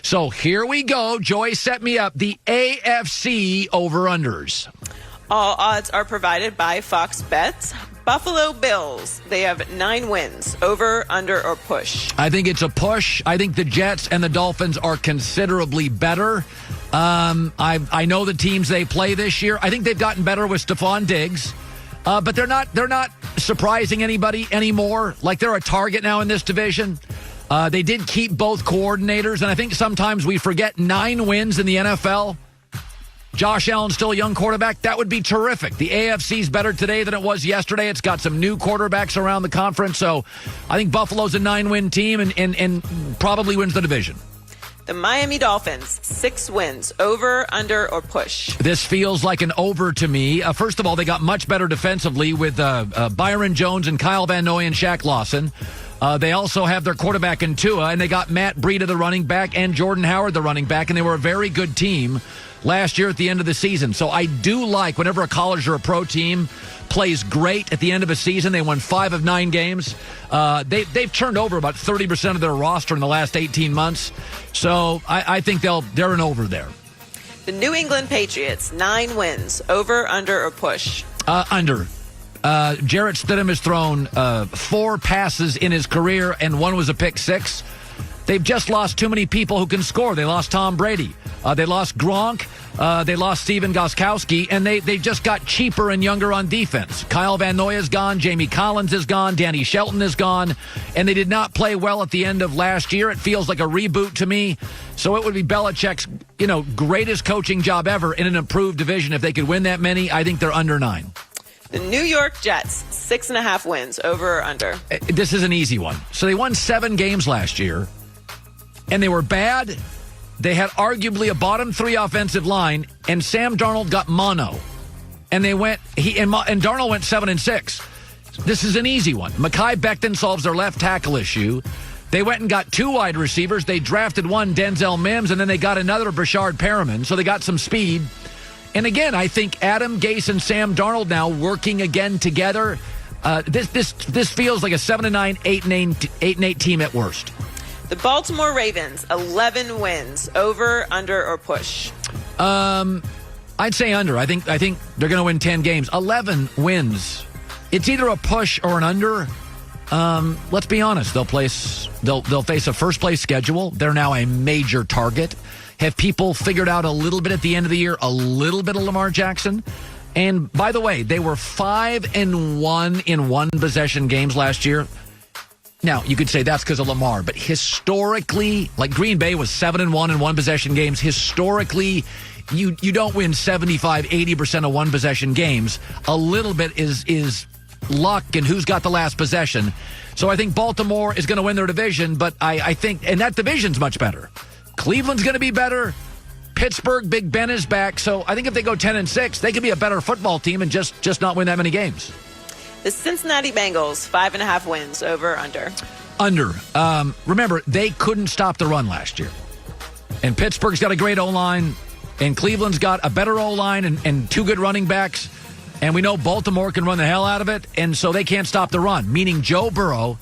So here we go. Joy set me up. The AFC over-unders. All odds are provided by Fox Bets. Buffalo Bills, they have 9 wins. Over, under, or push? I think it's a push. I think the Jets and the Dolphins are considerably better. I know the teams they play this year. I think they've gotten better with Stephon Diggs. But they're not surprising anybody anymore. Like, they're a target now in this division. They did keep both coordinators, and I think sometimes we forget 9 wins in the NFL. Josh Allen's still a young quarterback. That would be terrific. The AFC's better today than it was yesterday. It's got some new quarterbacks around the conference, so I think Buffalo's a 9-win team and probably wins the division. The Miami Dolphins, 6 wins. Over, under, or push? This feels like an over to me. First of all, they got much better defensively with Byron Jones and Kyle Van Noy and Shaq Lawson. They also have their quarterback in Tua, and they got Matt Breida, the running back, and Jordan Howard, the running back, and they were a very good team last year at the end of the season. So I do like whenever a college or a pro team plays great at the end of a season. They won 5 of 9 games. They've turned over about 30% of their roster in the last 18 months. So I think they're an over there. The New England Patriots, 9 wins. Over, under, or push? Under. Jarrett Stidham has thrown 4 passes in his career, and 1 was a pick 6. They've just lost too many people who can score. They lost Tom Brady. They lost Gronk. They lost Steven Gostkowski, and they just got cheaper and younger on defense. Kyle Van Noy is gone. Jamie Collins is gone. Danny Shelton is gone. And they did not play well at the end of last year. It feels like a reboot to me. So it would be Belichick's, greatest coaching job ever in an improved division. If they could win that many, I think they're under 9. The New York Jets, 6.5 wins. Over or under? This is an easy one. So they won 7 games last year, and they were bad. They had arguably a bottom 3 offensive line, and Sam Darnold got mono. And and Darnold went 7-6. This is an easy one. Mekhi Becton solves their left tackle issue. They went and got 2 wide receivers. They drafted one, Denzel Mims, and then they got another, Brashard Perriman. So they got some speed. And again, I think Adam Gase and Sam Darnold now working again together. This feels like a 7-9, 8-8 team at worst. The Baltimore Ravens, 11 wins. Over, under, or push? I'd say under. I think they're going to win 10 games. 11 wins. It's either a push or an under. Let's be honest. They'll face a first place schedule. They're now a major target. Have people figured out a little bit at the end of the year, a little bit of Lamar Jackson? And by the way, they were 5-1 in one-possession games last year. Now, you could say that's because of Lamar, but historically, like Green Bay was 7-1 in one-possession games. Historically, you don't win 75, 80% of one-possession games. A little bit is luck and who's got the last possession. So I think Baltimore is going to win their division, but I think, and that division's much better. Cleveland's going to be better. Pittsburgh, Big Ben is back. So I think if they go 10-6, they could be a better football team and just not win that many games. The Cincinnati Bengals, 5.5 wins. Over, under? Under. Remember, they couldn't stop the run last year. And Pittsburgh's got a great O-line, and Cleveland's got a better O-line and 2 good running backs. And we know Baltimore can run the hell out of it, and so they can't stop the run, meaning Joe Burrow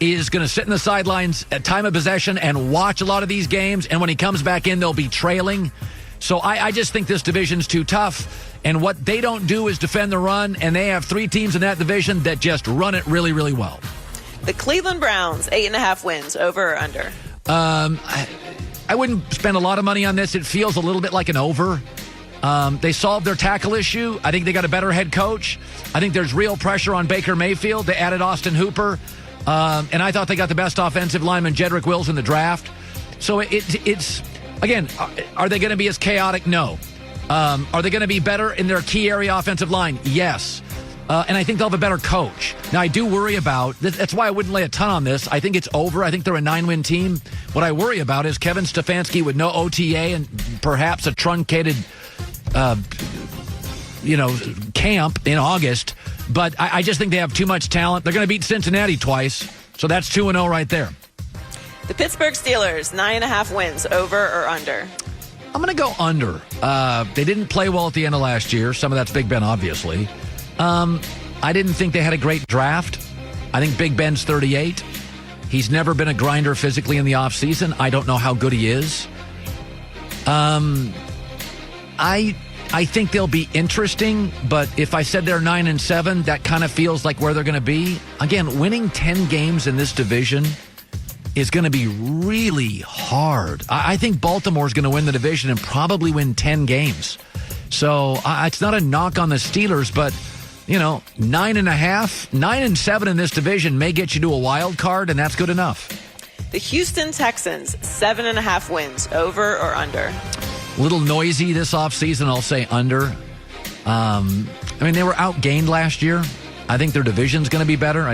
is going to sit in the sidelines at time of possession and watch a lot of these games, and when he comes back in, they'll be trailing. So I just think this division's too tough, and what they don't do is defend the run, and they have 3 teams in that division that just run it really, really well. The Cleveland Browns, 8.5 wins. Over or under? I wouldn't spend a lot of money on this. It feels a little bit like an over. They solved their tackle issue. I think they got a better head coach. I think there's real pressure on Baker Mayfield. They added Austin Hooper. And I thought they got the best offensive lineman, Jedrick Wills, in the draft. So it's again, are they going to be as chaotic? No. Are they going to be better in their key area offensive line? Yes. And I think they'll have a better coach. Now, I do worry about, that's why I wouldn't lay a ton on this. I think it's over. I think they're a 9-win team. What I worry about is Kevin Stefanski with no OTA and perhaps a truncated camp in August. But I just think they have too much talent. They're going to beat Cincinnati twice. So that's 2-0 right there. The Pittsburgh Steelers, 9.5 wins. Over or under? I'm going to go under. They didn't play well at the end of last year. Some of that's Big Ben, obviously. I didn't think they had a great draft. I think Big Ben's 38. He's never been a grinder physically in the offseason. I don't know how good he is. I think they'll be interesting, but if I said they're 9-7, that kind of feels like where they're going to be. Again, winning 10 games in this division is going to be really hard. I think Baltimore's going to win the division and probably win 10 games. So it's not a knock on the Steelers, but 9-7 in this division may get you to a wild card, and that's good enough. The Houston Texans, 7.5 wins, over or under? A little noisy this offseason, I'll say under. They were outgained last year. I think their division's going to be better.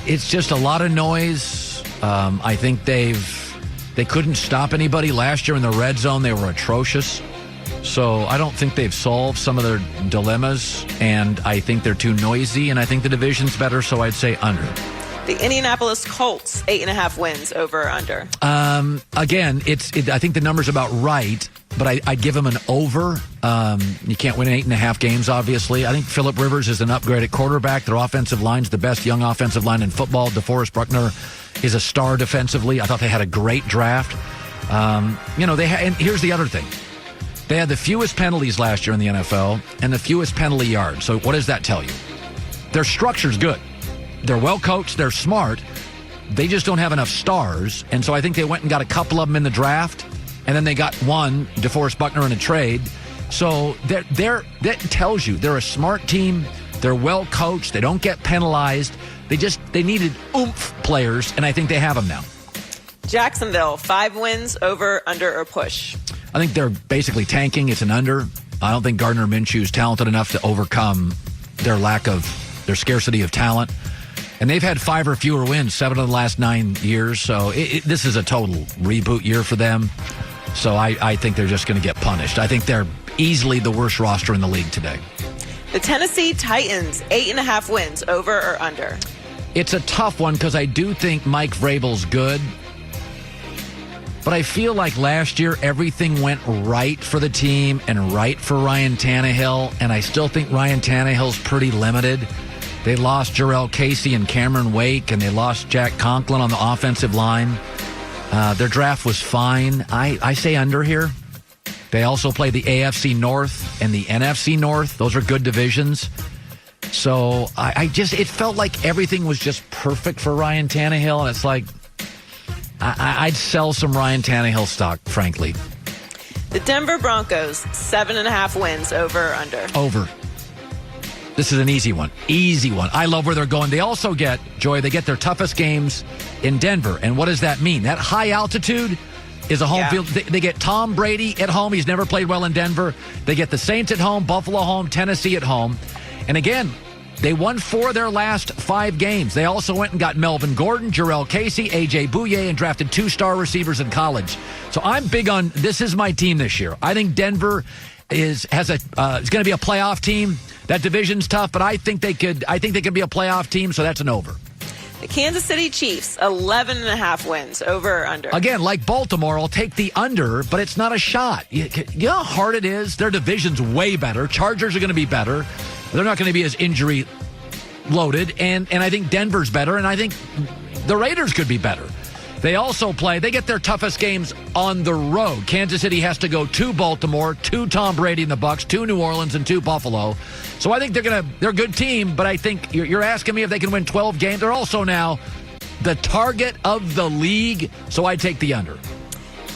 It's just a lot of noise. I think they couldn't stop anybody last year in the red zone. They were atrocious. So I don't think they've solved some of their dilemmas, and I think they're too noisy, and I think the division's better, so I'd say under. The Indianapolis Colts, 8.5 wins, over or under? Again, I think the number's about right, but I'd give them an over. You can't win 8.5 games, obviously. I think Phillip Rivers is an upgrade at quarterback. Their offensive line's the best young offensive line in football. DeForest Buckner is a star defensively. I thought they had a great draft. And here's the other thing. They had the fewest penalties last year in the NFL and the fewest penalty yards. So what does that tell you? Their structure's good. They're well coached. They're smart. They just don't have enough stars. And so I think they went and got a couple of them in the draft. And then they got one, DeForest Buckner, in a trade. So that tells you they're a smart team. They're well coached. They don't get penalized. They needed oomph players, and I think they have them now. Jacksonville, 5 wins, over, under, or push? I think they're basically tanking. It's an under. I don't think Gardner Minshew is talented enough to overcome their scarcity of talent. And they've had 5 or fewer wins 7 of the last 9 years. So this is a total reboot year for them. So I think they're just going to get punished. I think they're easily the worst roster in the league today. The Tennessee Titans, 8.5 wins, over or under? It's a tough one because I do think Mike Vrabel's good. But I feel like last year everything went right for the team and right for Ryan Tannehill. And I still think Ryan Tannehill's pretty limited. They lost Jarrell Casey and Cameron Wake, and they lost Jack Conklin on the offensive line. Their draft was fine. I say under here. They also play the AFC North and the NFC North. Those are good divisions. So it felt like everything was just perfect for Ryan Tannehill, and it's like I'd sell some Ryan Tannehill stock, frankly. The Denver Broncos, 7.5 wins, over or under? Over. This is an easy one. Easy one. I love where they're going. They also get their toughest games in Denver. And what does that mean? That high altitude is a home field. They get Tom Brady at home. He's never played well in Denver. They get the Saints at home, Buffalo home, Tennessee at home. And again, they won 4 of their last 5 games. They also went and got Melvin Gordon, Jarrell Casey, A.J. Bouye, and drafted 2 star receivers in college. So I'm big on this is my team this year. I think Denver is going to be a playoff team. That division's tough, but I think they could be a playoff team, so that's an over. The Kansas City Chiefs, 11.5 wins, over or under? Again, like Baltimore, I'll take the under, but it's not a shot. You know how hard it is? Their division's way better. Chargers are going to be better. They're not going to be as injury loaded, and I think Denver's better, and I think the Raiders could be better. They also they get their toughest games on the road. Kansas City has to go to Baltimore, to Tom Brady and the Bucs, to New Orleans, and to Buffalo. So I think they're a good team, but I think you're asking me if they can win 12 games. They're also now the target of the league, so I take the under.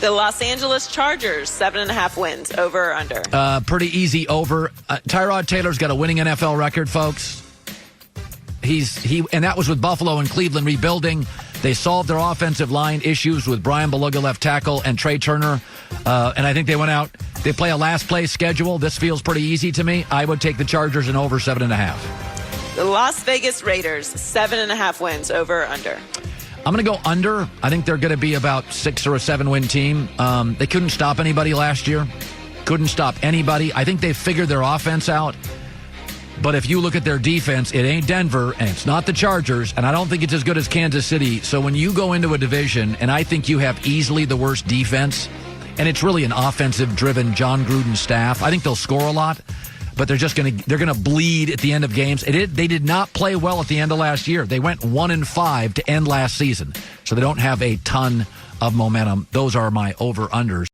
The Los Angeles Chargers, 7.5 wins, over or under? Pretty easy over. Tyrod Taylor's got a winning NFL record, folks. And that was with Buffalo and Cleveland rebuilding. They solved their offensive line issues with Brian Bulaga, left tackle, and Trey Turner. And I think they went out. They play a last place schedule. This feels pretty easy to me. I would take the Chargers and over 7.5. The Las Vegas Raiders, 7.5 wins, over or under? I'm going to go under. I think they're going to be about 6 or a 7-win team. They couldn't stop anybody last year. Couldn't stop anybody. I think they figured their offense out. But if you look at their defense, it ain't Denver, and it's not the Chargers, and I don't think it's as good as Kansas City. So when you go into a division, and I think you have easily the worst defense, and it's really an offensive-driven John Gruden staff, I think they'll score a lot. but they're going to bleed at the end of games. They did not play well at the end of last year. They went 1-5 to end last season, so they don't have a ton of momentum. Those are my over-unders.